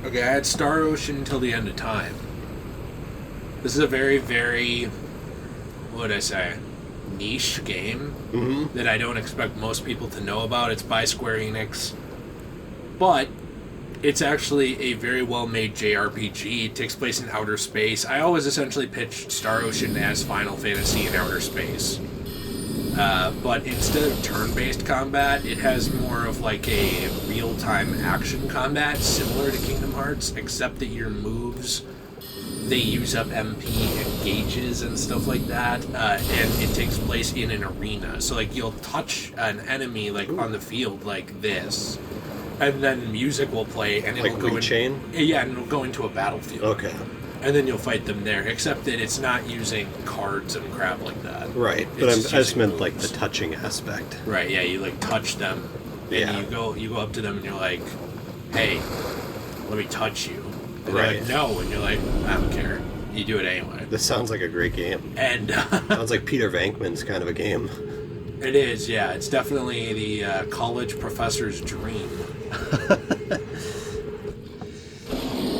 Okay, I had Star Ocean Till the End of Time. This is a very, very, what would I say, niche game that I don't expect most people to know about. It's by Square Enix. But it's actually a very well-made JRPG. It takes place in outer space. I always essentially pitched Star Ocean as Final Fantasy in outer space. But instead of turn-based combat, it has more of like a real-time action combat, similar to Kingdom Hearts, except that your moves, they use up MP and gauges and stuff like that, and it takes place in an arena. So like you'll touch an enemy like on the field like this, and then music will play, and it'll like go chain. Yeah, and it'll go into a battlefield. Okay. And then you'll fight them there, except that it's not using cards and crap like that. Right, but I just meant like the touching aspect. Right, yeah, you like touch them, and you go up to them and you're like, hey, let me touch you. And they're like, no, and you're like, I don't care. You do it anyway. This sounds like a great game. And sounds like Peter Venkman's kind of a game. It is, yeah. It's definitely the college professor's dream.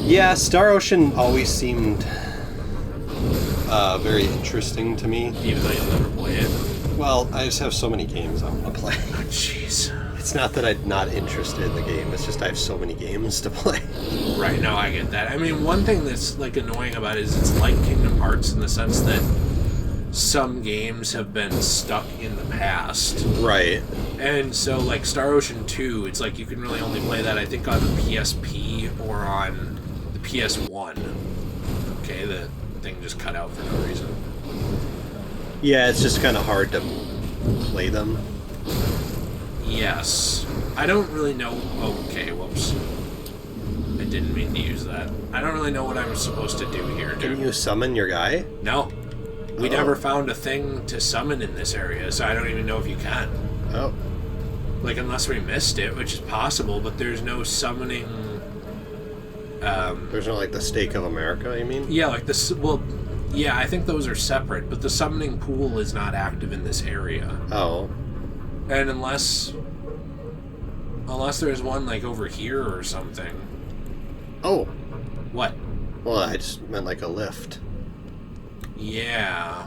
Yeah, Star Ocean always seemed very interesting to me. Even though you'll never play it. Well, I just have so many games I want to play. Oh, jeez. It's not that I'm not interested in the game, it's just I have so many games to play. Right, no, I get that. I mean, one thing that's like annoying about it is it's like Kingdom Hearts in the sense that some games have been stuck in the past. Right. And so, like, Star Ocean 2, it's like you can really only play that, I think, on the PSP or on the PS1. Okay, the thing just cut out for no reason. Yeah, it's just kind of hard to play them. Yes. I don't really know... Okay, whoops. I didn't mean to use that. I don't really know what I'm supposed to do here, dude. Can you summon your guy? No. We never found a thing to summon in this area, so I don't even know if you can. Oh. Like, unless we missed it, which is possible, but there's no summoning... There's no, like, the Stake of America, you mean? Yeah, like this... Well, yeah, I think those are separate, but the summoning pool is not active in this area. Oh. And unless there's one, like, over here or something. Oh. What? Well, I just meant, like, a lift. Yeah.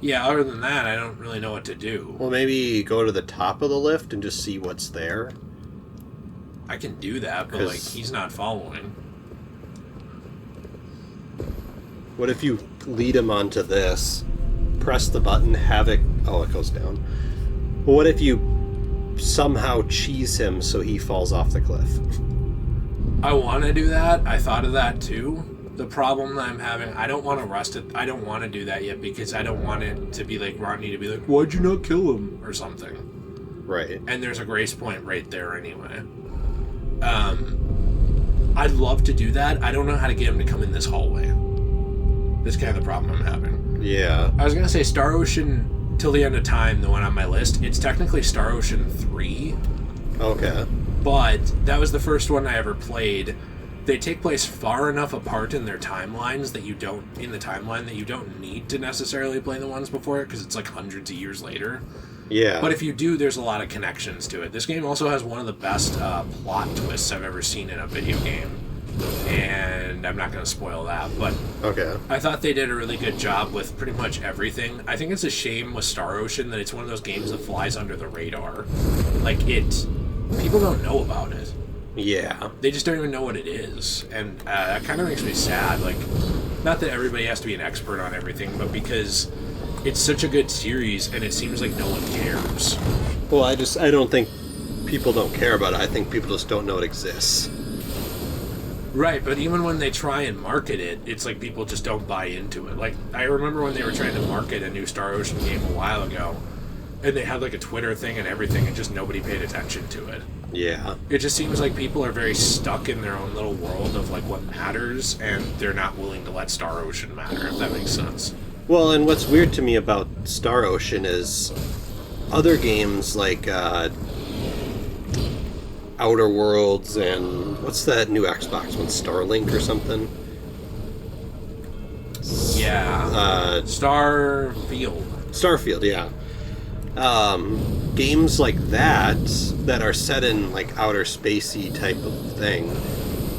Yeah, other than that, I don't really know what to do. Well, maybe go to the top of the lift and just see what's there. I can do that, but, like, he's not following. What if you lead him onto this, press the button, have it... Oh, it goes down. But what if you somehow cheese him so he falls off the cliff? I want to do that. I thought of that, too. The problem that I'm having, I don't want to rust it. I don't want to do that yet because I don't want it to be like Ranni to be like, why'd you not kill him? Or something. Right. And there's a grace point right there anyway. I'd love to do that. I don't know how to get him to come in this hallway. That's kind of the problem I'm having. Yeah. I was going to say Star Ocean Till the End of Time, the one on my list. It's technically Star Ocean 3. Okay. But that was the first one I ever played. They take place far enough apart in their timelines that you don't need to necessarily play the ones before it because it's like hundreds of years later. Yeah. But if you do, there's a lot of connections to it. This game also has one of the best plot twists I've ever seen in a video game. And I'm not going to spoil that, but okay. I thought they did a really good job with pretty much everything. I think it's a shame with Star Ocean that it's one of those games that flies under the radar. Like, people don't know about it. Yeah. They just don't even know what it is. And that kind of makes me sad. Like, not that everybody has to be an expert on everything, but because it's such a good series and it seems like no one cares. Well, I don't think people don't care about it. I think people just don't know it exists. Right, but even when they try and market it, it's like people just don't buy into it. Like, I remember when they were trying to market a new Star Ocean game a while ago, and they had like a Twitter thing and everything, and just nobody paid attention to it. Yeah. It just seems like people are very stuck in their own little world of like what matters, and they're not willing to let Star Ocean matter, if that makes sense. Well, and what's weird to me about Star Ocean is other games like Outer Worlds and what's that new Xbox one, Starlink or something? Yeah. Starfield, yeah. Games like that are set in like outer spacey type of thing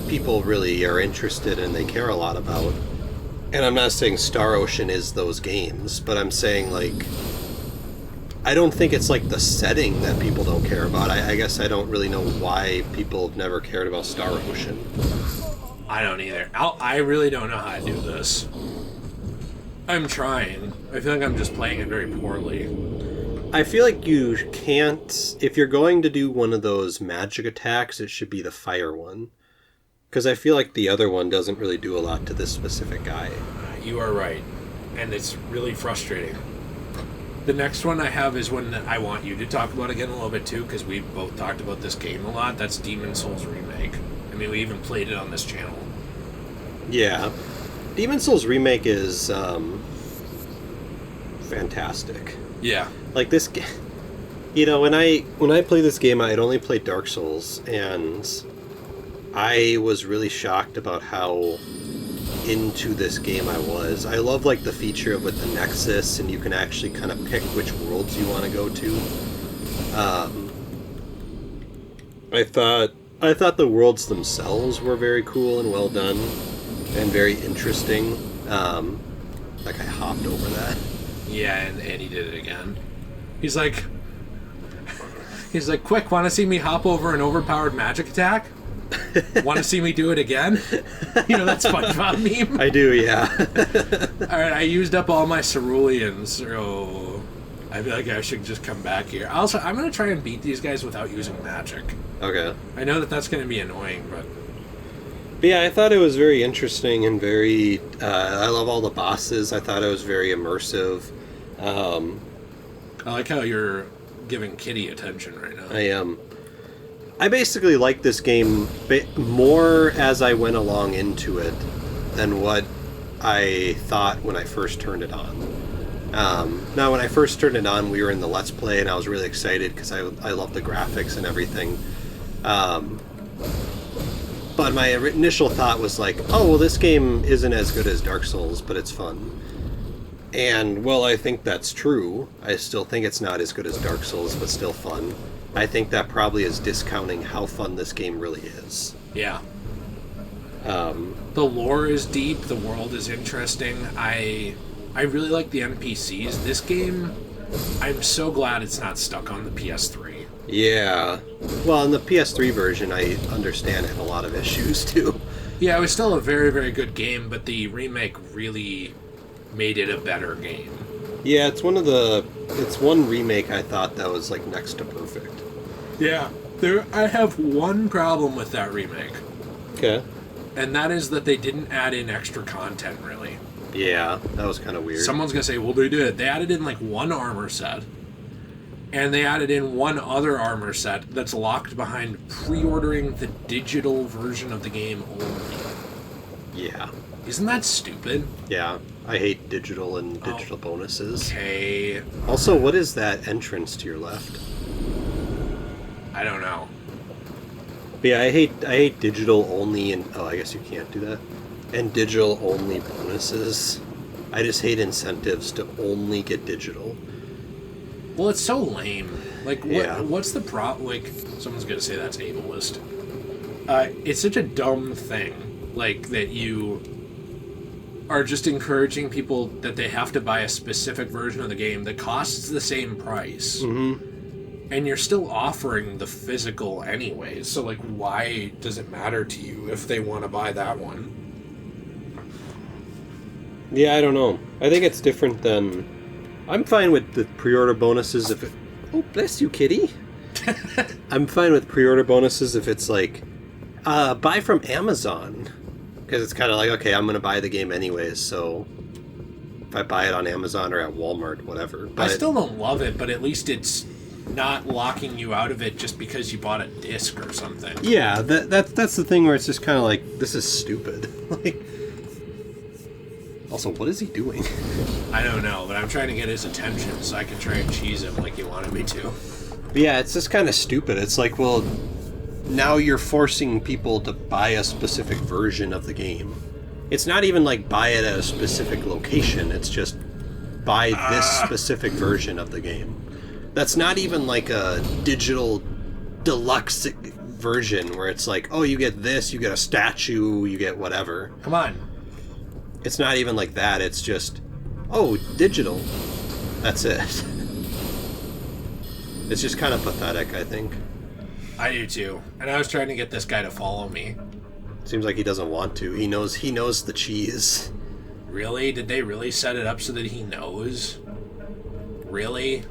people really are interested and they care a lot about. And I'm not saying Star Ocean is those games, but I'm saying, like, I don't think it's like the setting that people don't care about. I guess I don't really know why people have never cared about Star Ocean. I don't either. I really don't know how to do this. I'm trying. I feel like I'm just playing it very poorly. I feel like you can't... If you're going to do one of those magic attacks, it should be the fire one. Because I feel like the other one doesn't really do a lot to this specific guy. You are right. And it's really frustrating. The next one I have is one that I want you to talk about again a little bit too, because we both talked about this game a lot. That's Demon's Souls Remake. I mean, we even played it on this channel. Yeah. Demon's Souls Remake is fantastic. Yeah. Like this game... You know, when I played this game, I had only played Dark Souls, and I was really shocked about how into this game I was. I love, like, the feature of with the Nexus, and you can actually kind of pick which worlds you want to go to. I thought the worlds themselves were very cool and well done, and very interesting. Like, I hopped over that. Yeah, and he did it again. He's like, quick, want to see me hop over an overpowered magic attack? Want to see me do it again? You know that SpongeBob meme? I do, yeah. Alright, I used up all my ceruleans, so I feel like I should just come back here. Also, I'm going to try and beat these guys without using magic. Okay. I know that that's going to be annoying, but yeah, I thought it was very interesting and very... I love all the bosses. I thought it was very immersive. I like how you're giving Kitty attention right now. I am. I basically liked this game more as I went along into it than what I thought when I first turned it on. Now, when I first turned it on, we were in the Let's Play, and I was really excited because I love the graphics and everything. But my initial thought was like, oh, well, this game isn't as good as Dark Souls, but it's fun. And, well, I think that's true. I still think it's not as good as Dark Souls, but still fun. I think that probably is discounting how fun this game really is. Yeah. The lore is deep. The world is interesting. I really like the NPCs. This game, I'm so glad it's not stuck on the PS3. Yeah. Well, in the PS3 version, I understand it had a lot of issues, too. Yeah, it was still a very, very good game, but the remake really made it a better game. Yeah, it's one remake I thought that was, like, next to perfect. Yeah. I have one problem with that remake. Okay. And that is that they didn't add in extra content, really. Yeah, that was kind of weird. Someone's going to say, well, they did. They added in, like, one armor set. And they added in one other armor set that's locked behind pre-ordering the digital version of the game only. Yeah. Isn't that stupid? Yeah. I hate digital and digital bonuses. Okay. Also, what is that entrance to your left? I don't know. But yeah, I hate digital only and... Oh, I guess you can't do that. And digital only bonuses. I just hate incentives to only get digital. Well, it's so lame. Like, Yeah. what's the Like, someone's going to say that's ableist. It's such a dumb thing. Like, that you are just encouraging people that they have to buy a specific version of the game that costs the same price. Mm-hmm. And you're still offering the physical anyways. So, like, why does it matter to you if they want to buy that one? Yeah, I don't know. I think it's different than... I'm fine with the pre-order bonuses if it... Oh, bless you, kitty. I'm fine with pre-order bonuses if it's like, buy from Amazon. Because it's kind of like, okay, I'm going to buy the game anyways, so if I buy it on Amazon or at Walmart, whatever. But I still don't love it, but at least it's not locking you out of it just because you bought a disc or something. Yeah, that's the thing where it's just kind of like, this is stupid. Like, also, what is he doing? I don't know, but I'm trying to get his attention so I can try and cheese him like he wanted me to. But yeah, it's just kind of stupid. It's like, well, now you're forcing people to buy a specific version of the game. It's not even like buy it at a specific location. It's just buy this specific version of the game. That's not even like a digital deluxe version where it's like, oh, you get this, you get a statue, you get whatever. Come on. It's not even like that. It's just, oh, digital. That's it. It's just kind of pathetic, I think. I do too. And I was trying to get this guy to follow me. Seems like he doesn't want to. He knows the cheese. Really? Did they really set it up so that he knows? Really?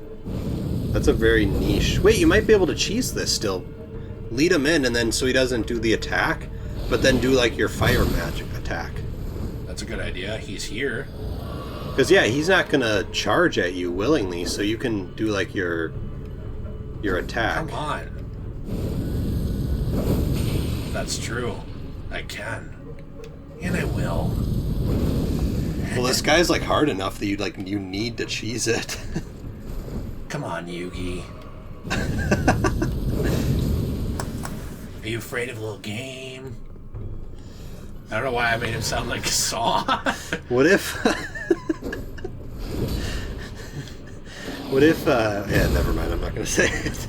That's a very niche... Wait, you might be able to cheese this still. Lead him in, and then so he doesn't do the attack, but then do, like, your fire magic attack. That's a good idea. He's here. Because, yeah, he's not going to charge at you willingly, so you can do, like, your attack. Come on. That's true. I can. And I will. Well, this guy's, like, hard enough that you need to cheese it. Come on, Yugi. Are you afraid of a little game? I don't know why I made him sound like a Saw. What if... yeah, never mind, I'm not going to say it.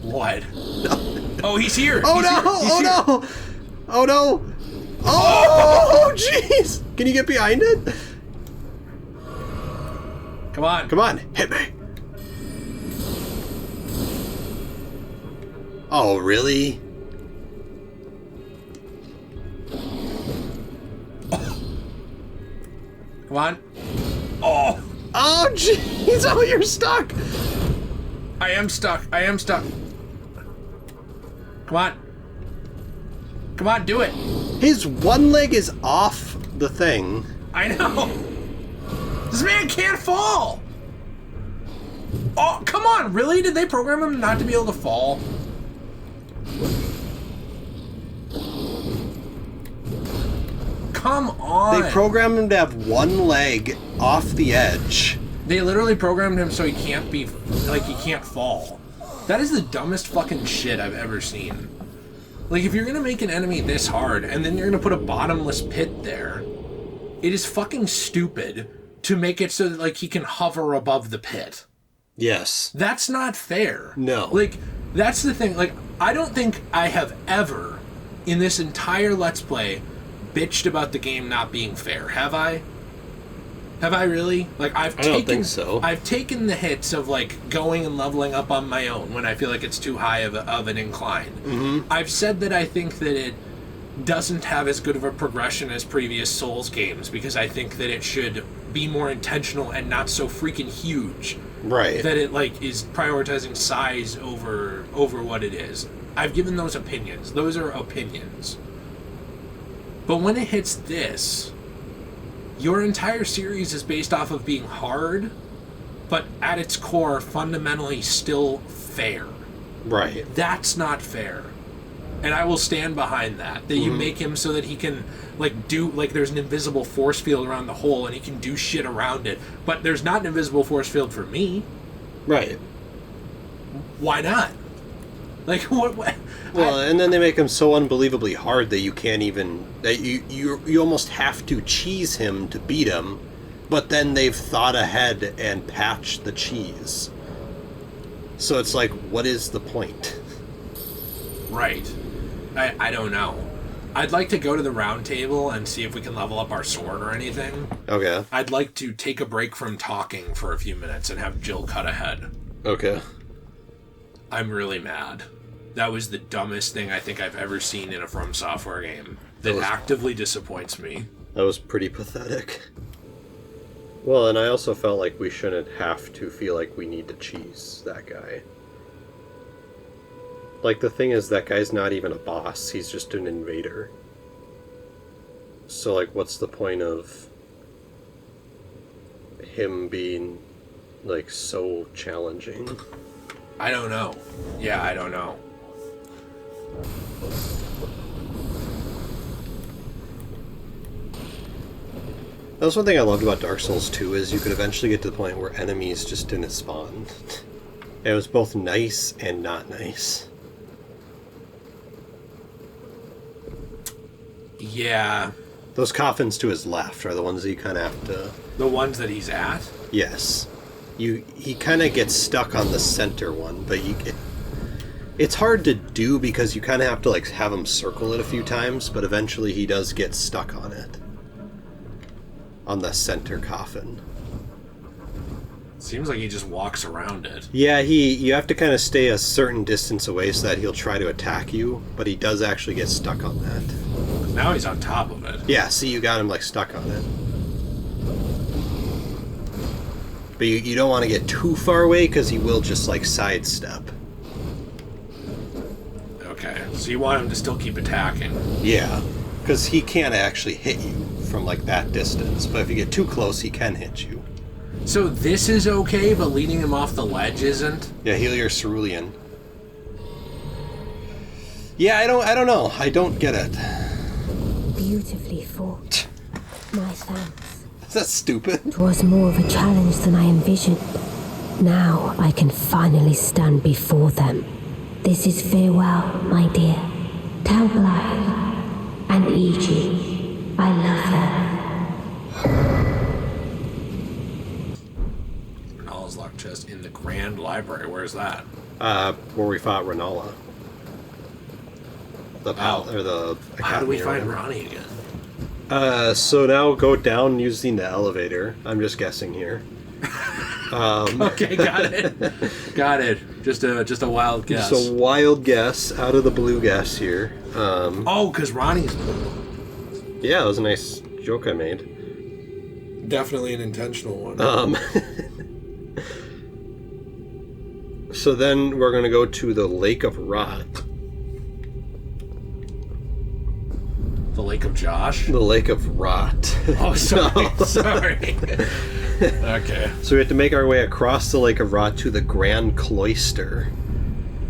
What? No. Oh, he's here! Oh, he's no! Here. Oh, no! Oh, no! Oh, jeez! Can you get behind it? Come on. Come on, hit me! Oh, really? Come on. Oh! Oh, jeez! Oh, you're stuck! I am stuck. I am stuck. Come on. Come on, do it. His one leg is off the thing. I know. This man can't fall. Oh, come on. Really? Did they program him not to be able to fall? Come on. They programmed him to have one leg off the edge. They literally programmed him so he can't be, like, he can't fall. That is the dumbest fucking shit I've ever seen. Like, if you're gonna make an enemy this hard, and then you're gonna put a bottomless pit there, it is fucking stupid to make it so that, like, he can hover above the pit. Yes. That's not fair. No. Like, that's the thing. Like, I don't think I have ever, in this entire Let's Play, bitched about the game not being fair. Have I? Have I really? Like, I don't think so. I've taken the hits of, like, going and leveling up on my own when I feel like it's too high of an incline. Mm-hmm. I've said that I think that it doesn't have as good of a progression as previous Souls games because I think that it should be more intentional and not so freaking huge. Right. That it, like, is prioritizing size over what it is. I've given those opinions. Those are opinions. But when it hits this, your entire series is based off of being hard, but at its core, fundamentally still fair. Right. That's not fair. And I will stand behind that. That you make him so that he can, like, do, like, there's an invisible force field around the hole and he can do shit around it. But there's not an invisible force field for me. Right. Why not? Like, what? Well, and then they make him so unbelievably hard that you can't even... that you almost have to cheese him to beat him, but then they've thought ahead and patched the cheese. So it's like, what is the point? Right. I don't know. I'd like to go to the round table and see if we can level up our sword or anything. Okay. I'd like to take a break from talking for a few minutes and have Jill cut ahead. Okay. I'm really mad. That was the dumbest thing I think I've ever seen in a From Software game. That actively disappoints me. That was pretty pathetic. Well, and I also felt like we shouldn't have to feel like we need to cheese that guy. Like, the thing is, that guy's not even a boss, he's just an invader. So, like, what's the point of him being, like, so challenging? I don't know. Yeah, I don't know. That was one thing I loved about Dark Souls 2 is you could eventually get to the point where enemies just didn't spawn. It was both nice and not nice. Yeah. Those coffins to his left are the ones that you kind of have to... The ones that he's at? Yes. He kind of gets stuck on the center one, but It's hard to do because you kind of have to like have him circle it a few times, but eventually he does get stuck on it. On the center coffin. Seems like he just walks around it. Yeah, you have to kind of stay a certain distance away so that he'll try to attack you, but he does actually get stuck on that. Now he's on top of it. Yeah, see, you got him like stuck on it. But you don't want to get too far away because he will just like sidestep. Okay, so you want him to still keep attacking. Yeah, because he can't actually hit you from like that distance, but if you get too close, he can hit you. So this is okay, but leading him off the ledge isn't? Yeah, heal your cerulean. Yeah, I don't know. I don't get it. Beautifully fought. My thanks. Is that stupid? It was more of a challenge than I envisioned. Now I can finally stand before them. This is farewell, my dear. Tell Blythe and Iji I love them. Renala's locked chest in the Grand Library. Where's that? Where we fought Ranala. How do we find Ranni again? So now go down using the elevator. I'm just guessing here. Okay, got it. Got it. Just a wild guess. Just a wild guess out of the blue guess here. Because Ronnie's blue. Yeah, it was a nice joke I made. Definitely an intentional one. So then we're gonna go to the Lake of Rot. The Lake of Josh? The Lake of Rot. Oh, sorry. No. Sorry. Okay. So we have to make our way across the Lake of Rot to the Grand Cloister.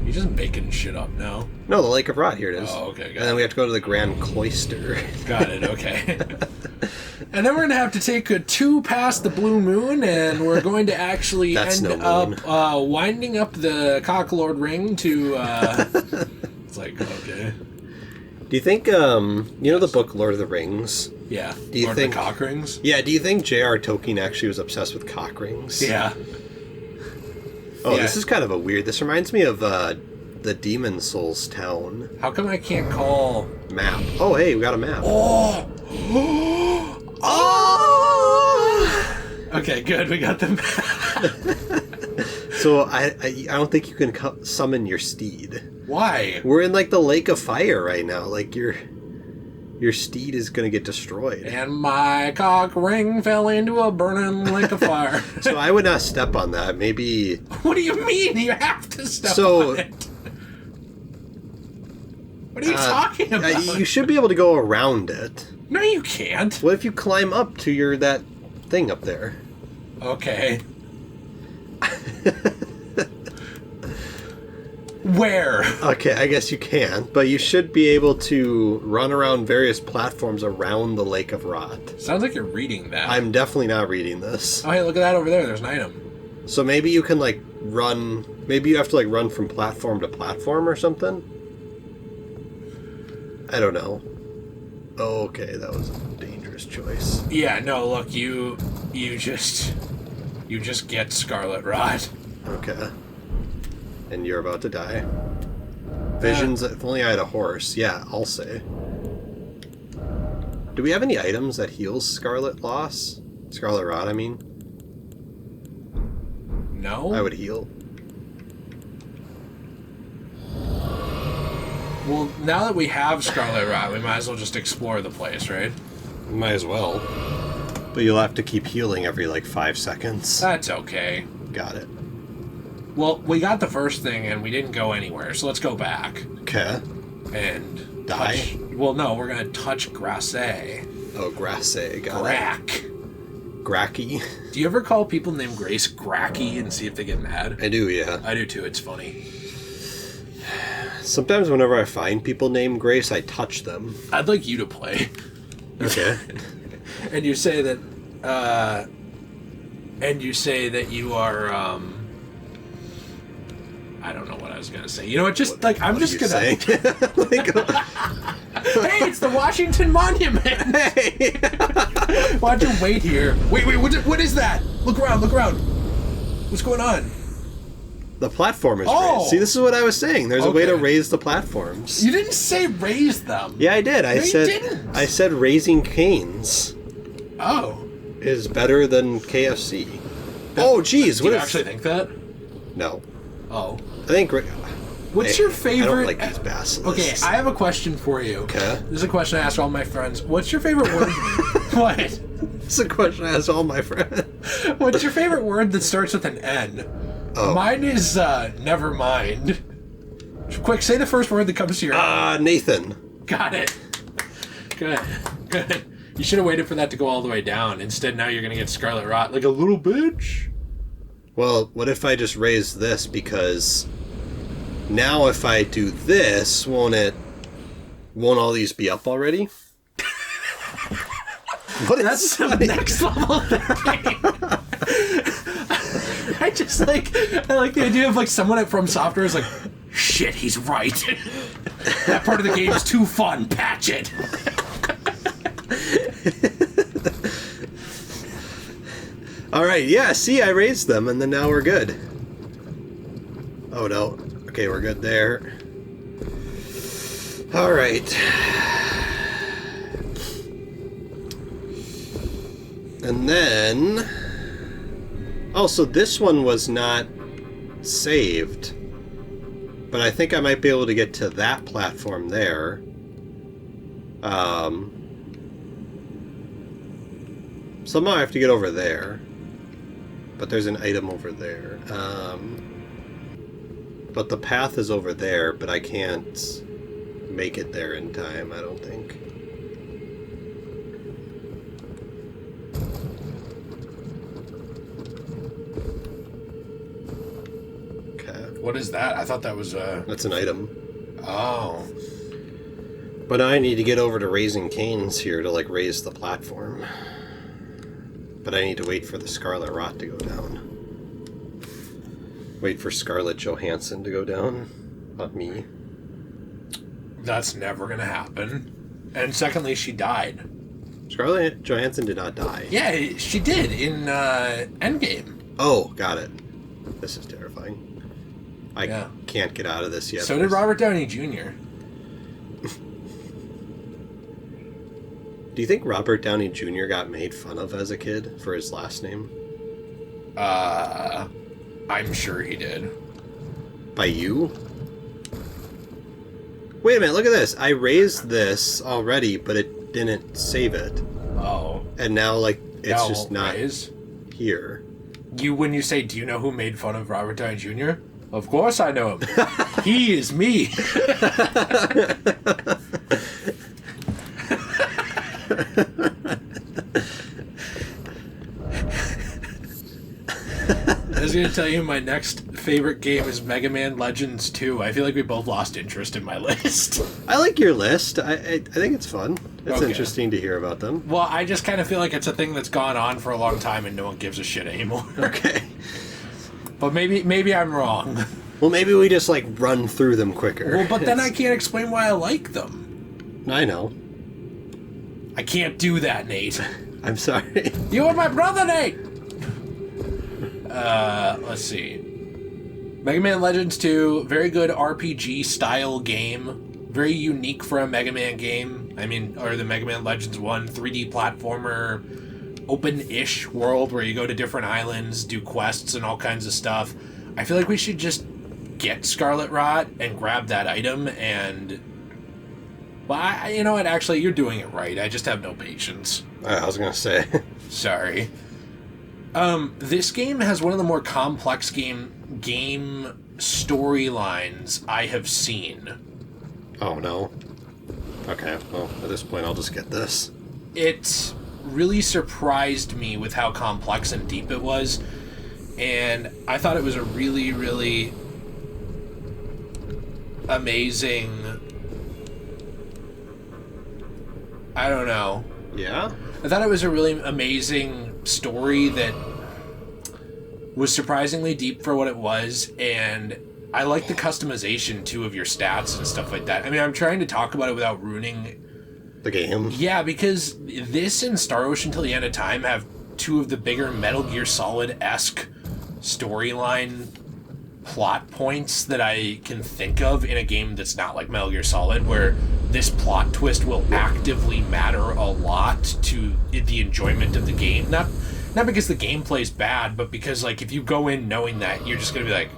You're just making shit up now. No, the Lake of Rot, here it is. Oh, okay, And then we have to go to the Grand Cloister. Got it, okay. And then we're going to have to take a 2 past the Blue Moon, and we're going to actually end up winding up the Cocklord Ring to... It's like, okay. Do you think, you know the book Lord of the Rings? Yeah. Do you think the cock rings? Yeah, do you think J.R. Tolkien actually was obsessed with cock rings? Yeah. Oh, yeah. This is kind of a weird... This reminds me of the Demon Souls town. How come I can't call... Map. Oh, hey, we got a map. Oh! Oh! Okay, good. We got the map. So I don't think you can summon your steed. Why? We're in like the Lake of Fire right now. Like your steed is gonna get destroyed. And my cock ring fell into a burning lake of fire. So I would not step on that. Maybe. What do you mean? You have to step on it. What are you talking about? You should be able to go around it. No, you can't. What if you climb up to that thing up there? Okay. Where? Okay, I guess you can, but you should be able to run around various platforms around the Lake of Rot. Sounds like you're reading that. I'm definitely not reading this. Oh, hey, look at that over there. There's an item. So maybe you can, like, run... Maybe you have to, like, run from platform to platform or something? I don't know. Okay, that was a dangerous choice. Yeah, no, look, you just get Scarlet Rot. Okay. And you're about to die. Visions, if only I had a horse. Yeah, I'll say. Do we have any items that heals Scarlet Loss? Scarlet Rot, I mean. No? I would heal. Well, now that we have Scarlet Rot, we might as well just explore the place, right? Might as well. But you'll have to keep healing every, like, 5 seconds. That's okay. Got it. Well, we got the first thing and we didn't go anywhere, so let's go back. Okay. And... Die? Well, no, we're gonna touch Grasse. Oh, Grasse. Got Grack. it. Gracky. Do you ever call people named Grace Gracky and see if they get mad? I do, yeah. I do too, it's funny. Sometimes whenever I find people named Grace, I touch them. I'd like you to play. Okay. And you say that, you are, I don't know what I was gonna say. You know what? Just like I'm just gonna. Like, Hey, it's the Washington Monument. Hey, why don't you wait here? Wait, what is that? Look around. What's going on? The platform is Oh! raised. See, this is what I was saying. There's a way to Okay. raise the platforms. You didn't say raise them. Yeah, I did. No, you didn't. I said raising canes Oh. is better than KFC. Oh, geez. Do What you if... actually think that? No. Oh. I think... What's your favorite... I don't like these basilisks. Okay, I have a question for you. Okay. This is a question I ask all my friends. What's your favorite word? What? It's a question I ask all my friends. What's your favorite word that starts with an N? Oh. Mine is never mind. Quick, say the first word that comes to your head. Nathan. Got it. Good. Good. You should have waited for that to go all the way down. Instead, now you're going to get Scarlet Rot like a little bitch. Well, what if I just raise this? Because now if I do this, won't all these be up already? What is That's some next level thing. I like the idea of like someone at From Software is like, shit, he's right. That part of the game's too fun. Patch it. All right, yeah, see, I raised them, and then now we're good. Oh, no. Okay, we're good there. All right. And then... Oh, so this one was not saved. But I think I might be able to get to that platform there. Somehow I have to get over there. But there's an item over there. But the path is over there, but I can't make it there in time, I don't think. Okay. What is that? I thought that was That's an item. Oh. But I need to get over to Raising Canes here to, like, raise the platform. But I need to wait for the Scarlet Rot to go down. Wait for Scarlett Johansson to go down, not me. That's never gonna happen. And secondly, she died. Scarlett Johansson did not die. Yeah, she did in Endgame. Oh, got it. This is terrifying. I Yeah. can't get out of this yet. So did Robert Downey Jr. Do you think Robert Downey Jr. got made fun of as a kid for his last name? I'm sure he did. By you? Wait a minute, look at this. I raised this already, but it didn't save it. Oh. And now, like, it's Now just not raise? here. When you say, do you know who made fun of Robert Downey Jr.? Of course I know him. He is me. I was going to tell you my next favorite game is Mega Man Legends 2. I feel like we both lost interest in my list. I like your list. I think it's fun. It's Okay. interesting to hear about them. Well, I just kind of feel like it's a thing that's gone on for a long time and no one gives a shit anymore. Okay. But maybe I'm wrong. Well, maybe we just, like, run through them quicker. Well, but then I can't explain why I like them. I know. I can't do that, Nate. I'm sorry. You are my brother, Nate! Let's see. Mega Man Legends 2, very good RPG style game. Very unique for a Mega Man game. Or the Mega Man Legends 1, 3D platformer, open-ish world where you go to different islands, do quests and all kinds of stuff. I feel like we should just get Scarlet Rot and grab that item and... Well, you know what? Actually, you're doing it right. I just have no patience. I was going to say. Sorry. This game has one of the more complex game storylines I have seen. Oh, no. Okay, well, at this point, I'll just get this. It really surprised me with how complex and deep it was, and I thought it was a really, really amazing... I don't know. Yeah? I thought it was a really amazing story that was surprisingly deep for what it was, and I like the customization, too, of your stats and stuff like that. I'm trying to talk about it without ruining... The game? Yeah, because this and Star Ocean Till the End of Time have two of the bigger Metal Gear Solid-esque storyline plot points that I can think of in a game that's not like Metal Gear Solid, where this plot twist will actively matter a lot to the enjoyment of the game. Not because the gameplay's bad, but because like if you go in knowing that, you're just gonna be like,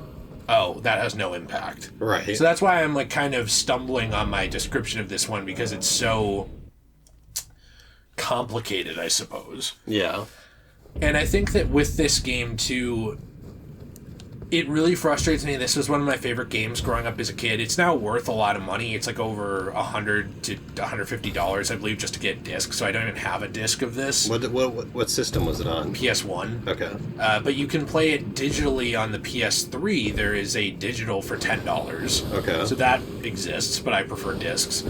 oh, that has no impact. Right. So that's why I'm like kind of stumbling on my description of this one, because it's so complicated, I suppose. Yeah. And I think that with this game too, it really frustrates me. This was one of my favorite games growing up as a kid. It's now worth a lot of money. It's like over $100 to $150, I believe, just to get a disc. So I don't even have a disc of this. What system was it on? PS1. Okay. But you can play it digitally on the PS3. There is a digital for $10. Okay. So that exists, but I prefer discs.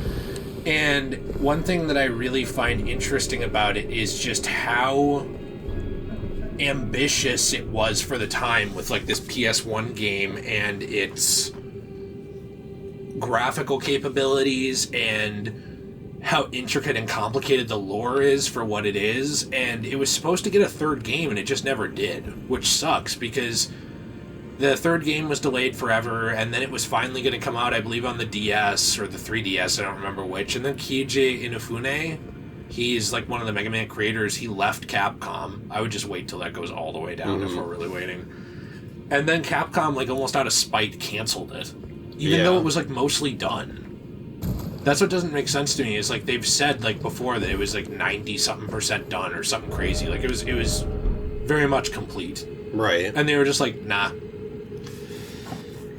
And one thing that I really find interesting about it is just how ambitious it was for the time with like this PS1 game and its graphical capabilities and how intricate and complicated the lore is for what it is. And it was supposed to get a third game and it just never did, which sucks because the third game was delayed forever, and then it was finally going to come out, I believe, on the DS or the 3DS, I don't remember which. And then Keiji Inafune, he's like one of the Mega Man creators, he left Capcom. I would just wait till that goes all the way down if we're really waiting. And then Capcom, like almost out of spite, canceled it, even though it was like mostly done. That's what doesn't make sense to me, is like they've said like before that it was like 90-something% done or something crazy. Like it was very much complete. Right. And they were just like, nah,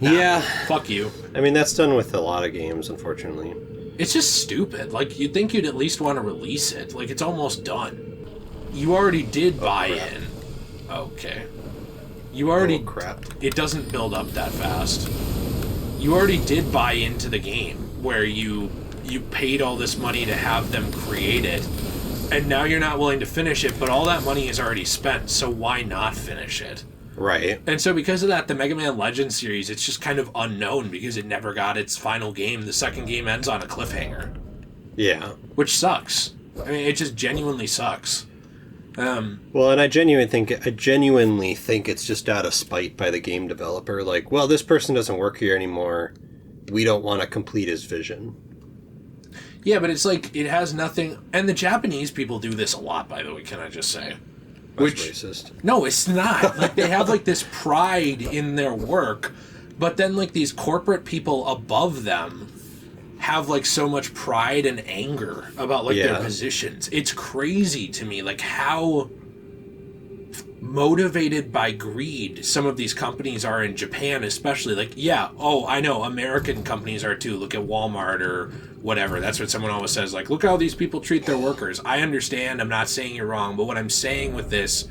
yeah. Fuck you. I mean, that's done with a lot of games, unfortunately. It's just stupid. Like, you'd think you'd at least want to release it. Like, it's almost done. You already did buy in. Okay. You already... Oh, crap. It doesn't build up that fast. You already did buy into the game, where you paid all this money to have them create it, and now you're not willing to finish it, but all that money is already spent, so why not finish it? Right. And so because of that, the Mega Man Legends series, it's just kind of unknown because it never got its final game. The second game ends on a cliffhanger. Yeah. Which sucks. I mean, it just genuinely sucks. Well, and I genuinely think it's just out of spite by the game developer. Like, well, this person doesn't work here anymore. We don't want to complete his vision. Yeah, but it's like, it has nothing... And the Japanese people do this a lot, by the way, can I just say? That's racist. No, it's not. Like, they have, like, this pride in their work, but then, like, these corporate people above them have, like, so much pride and anger about, like, their positions. It's crazy to me, like, how motivated by greed some of these companies are in Japan, especially. Like, I know, American companies are too. Look at Walmart or whatever. That's what someone always says, like, look how these people treat their workers. I understand, I'm not saying you're wrong, but what I'm saying with this,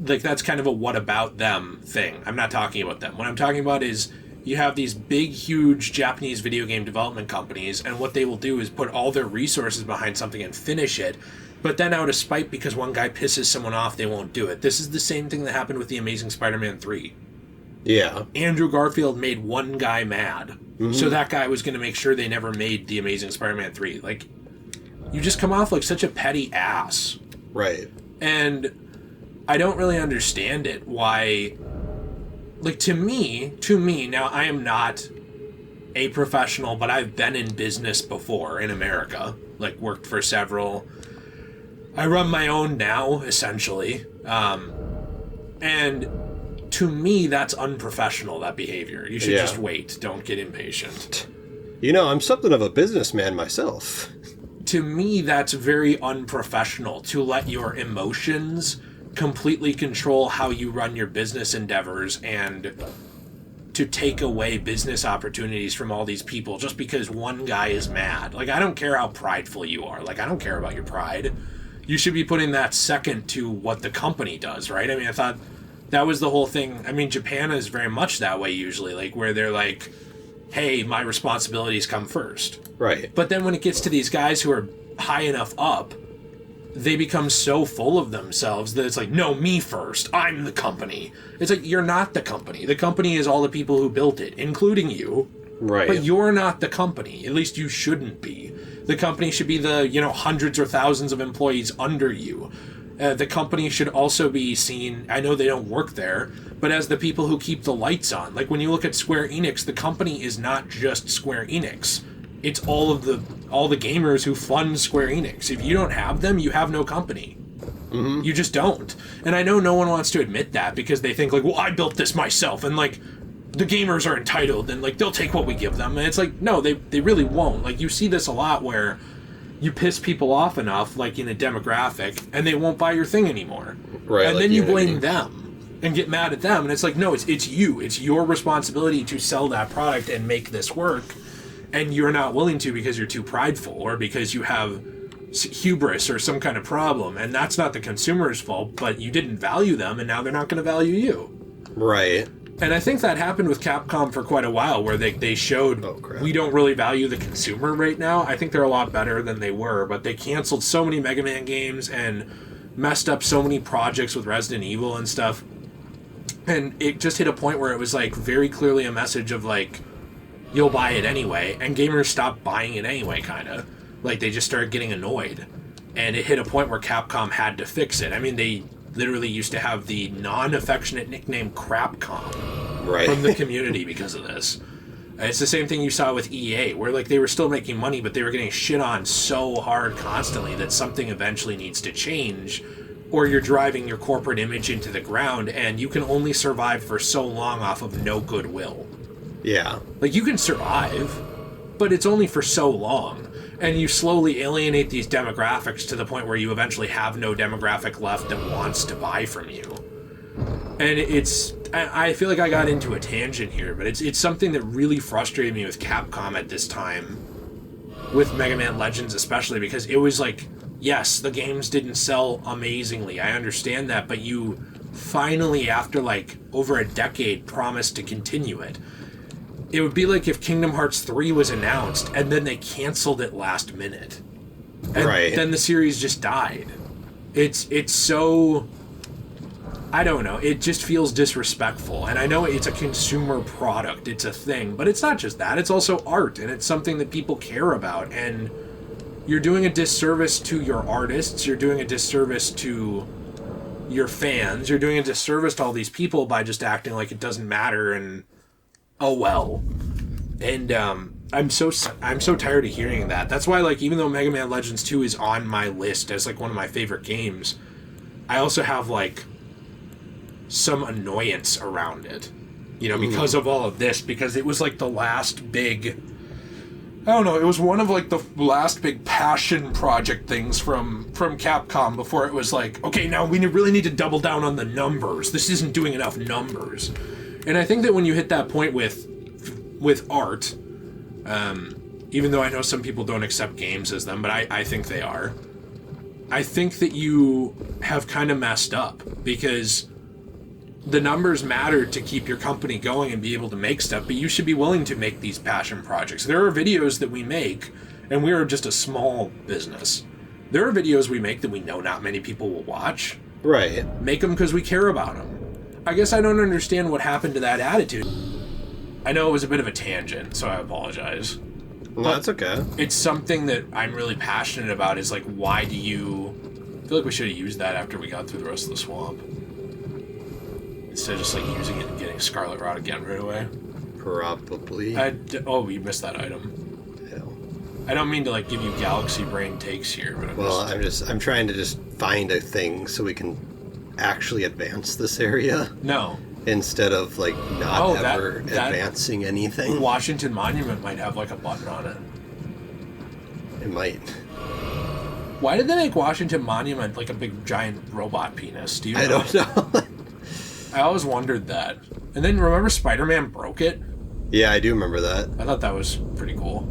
like, that's kind of a what about them thing. I'm not talking about them. What I'm talking about is you have these big, huge Japanese video game development companies, and what they will do is put all their resources behind something and finish it, but then out of spite, because one guy pisses someone off, they won't do it. This is the same thing that happened with The Amazing Spider-Man 3. Yeah. Andrew Garfield made one guy mad. So that guy was going to make sure they never made The Amazing Spider-Man 3. Like, you just come off like such a petty ass. Right. And I don't really understand it. Why... Like, to me, now I am not a professional, but I've been in business before in America. Like, worked for several... I run my own now, essentially. And to me, that's unprofessional, that behavior. You should just wait. Don't get impatient. You know, I'm something of a businessman myself. To me, that's very unprofessional, to let your emotions completely control how you run your business endeavors and to take away business opportunities from all these people just because one guy is mad. Like, I don't care how prideful you are. Like, I don't care about your pride. You should be putting that second to what the company does, right? I mean, I thought that was the whole thing. I mean, Japan is very much that way usually, like, where they're like, hey, my responsibilities come first. Right. But then when it gets to these guys who are high enough up, they become so full of themselves that it's like, no, me first. I'm the company. It's like, you're not the company. The company is all the people who built it, including you. Right. But you're not the company. At least you shouldn't be. The company should be the, hundreds or thousands of employees under you. The company should also be seen, I know they don't work there, but as the people who keep the lights on. Like, when you look at Square Enix, the company is not just Square Enix. It's all the gamers who fund Square Enix. If you don't have them, you have no company. Mm-hmm. You just don't. And I know no one wants to admit that because they think, like, well, I built this myself, and, like, the gamers are entitled, and, like, they'll take what we give them. And it's like, no, they really won't. Like, you see this a lot where you piss people off enough, like, in a demographic, and they won't buy your thing anymore. Right. And like then you blame them and get mad at them. And it's like, no, it's you. It's your responsibility to sell that product and make this work. And you're not willing to because you're too prideful or because you have hubris or some kind of problem. And that's not the consumer's fault, but you didn't value them, and now they're not going to value you. Right. And I think that happened with Capcom for quite a while, where they showed we don't really value the consumer right now. I think they're a lot better than they were, but they canceled so many Mega Man games and messed up so many projects with Resident Evil and stuff. And it just hit a point where it was, like, very clearly a message of, like, you'll buy it anyway, and gamers stopped buying it anyway, kind of. Like, they just started getting annoyed. And it hit a point where Capcom had to fix it. I mean, they literally used to have the non-affectionate nickname Crapcom from the community because of this. It's the same thing you saw with EA, where, like, they were still making money, but they were getting shit on so hard constantly that something eventually needs to change, or you're driving your corporate image into the ground, and you can only survive for so long off of no goodwill. Yeah. Like, you can survive, but it's only for so long. And you slowly alienate these demographics to the point where you eventually have no demographic left that wants to buy from you. And I feel like I got into a tangent here, but it's something that really frustrated me with Capcom at this time, with Mega Man Legends especially, because it was like, yes, the games didn't sell amazingly, I understand that, but you finally, after, like, over a decade, promised to continue it. It would be like if Kingdom Hearts 3 was announced, and then they canceled it last minute. And then the series just died. It's so... I don't know. It just feels disrespectful. And I know it's a consumer product. It's a thing. But it's not just that. It's also art. And it's something that people care about. And you're doing a disservice to your artists. You're doing a disservice to your fans. You're doing a disservice to all these people by just acting like it doesn't matter and... oh well. And I'm so tired of hearing that. That's why, like, even though Mega Man Legends 2 is on my list as, like, one of my favorite games, I also have, like, some annoyance around it. You know, because of all of this, because it was, like, the last big... I don't know, it was one of, like, the last big passion project things from Capcom before it was like, okay, now we really need to double down on the numbers. This isn't doing enough numbers. And I think that when you hit that point with art, even though I know some people don't accept games as them, but I think they are, I think that you have kind of messed up, because the numbers matter to keep your company going and be able to make stuff, but you should be willing to make these passion projects. There are videos that we make, and we are just a small business. There are videos we make that we know not many people will watch. Right. Make them because we care about them. I guess I don't understand what happened to that attitude. I know it was a bit of a tangent, so I apologize. No, that's okay. It's something that I'm really passionate about, is like, why do you... I feel like we should have used that after we got through the rest of the swamp. Instead of just, like, using it and getting Scarlet Rot again right away. Probably. Oh, you missed that item. Hell. I don't mean to, like, give you galaxy brain takes here, but I'm trying to just find a thing so we can actually advance this area. No. Instead of, like, not ever advancing anything. Washington Monument might have, like, a button on it. It might. Why did they make Washington Monument like a big giant robot penis? Do you know? I don't know. I always wondered that. And then remember Spider-Man broke it? Yeah, I do remember that. I thought that was pretty cool.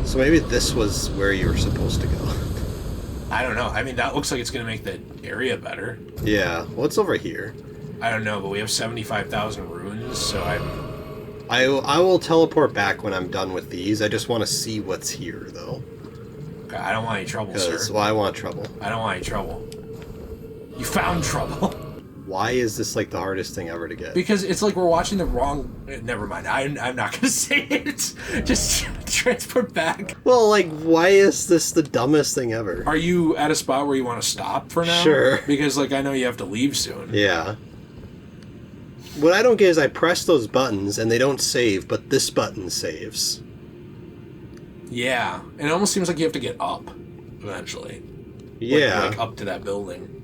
So maybe this was where you were supposed to go. I don't know. I mean, that looks like it's going to make the area better. Yeah. What's over here? I don't know, but we have 75,000 runes, so I will teleport back when I'm done with these. I just want to see what's here, though. Okay, I don't want any trouble, sir. Well, I want trouble. I don't want any trouble. You found trouble. why is this like the hardest thing ever to get? Because it's like we're watching the wrong... Never mind. I'm not going to say it. Just transport back. Well, like, why is this the dumbest thing ever? Are you at a spot where you want to stop for now? Sure. Because, like, I know you have to leave soon. Yeah. What I don't get is I press those buttons and they don't save, but this button saves. Yeah. And it almost seems like you have to get up eventually. Yeah. Like up to that building.